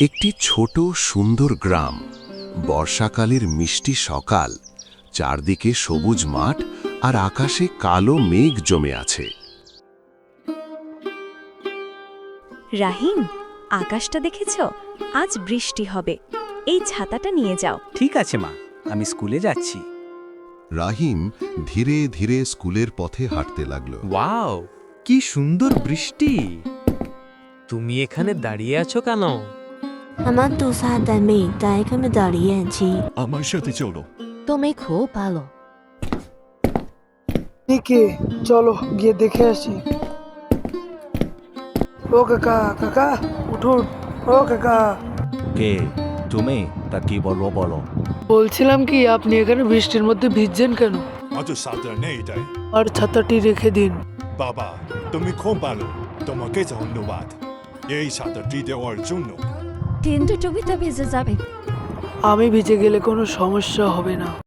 একটি ছোট সুন্দর গ্রাম, বর্ষাকালের মিষ্টি সকাল, চারদিকে সবুজ মাঠ আর আকাশে কালো মেঘ জমে আছে। রাহিম, আকাশটা দেখেছ? আজ বৃষ্টি হবে। এই ছাতাটা নিয়ে যাও। ঠিক আছে মা, আমি স্কুলে যাচ্ছি। রাহিম ধীরে ধীরে স্কুলের পথে হাঁটতে লাগলো। ওয়াও, কি সুন্দর বৃষ্টি! তুমি এখানে দাঁড়িয়ে আছো কেন? আমার তুষারটা মেঘটা এখানে দাঁড়িয়ে আছি। আমার সাথে চলো। তুমি খুব ভালো। কে? চলো গিয়ে দেখে আসি। ও কাকা, কাকা উঠুন। ও কাকা, কে তুমি? তা কি বলবো বলো। বলছিলাম কি আপনি এখানে বৃষ্টির মধ্যে ভিজছেন কেন? আজ ছাতা নেই তাই। আর ছাতাটি রেখে দিন। বাবা, তুমি খুব ভালো, তোমাকে ধন্যবাদ এই ছাতাটি দেওয়ার জন্য। কিন্তু তুমি তো ভিজে যাবে। আমি ভিজে গেলে কোনো সমস্যা হবে না।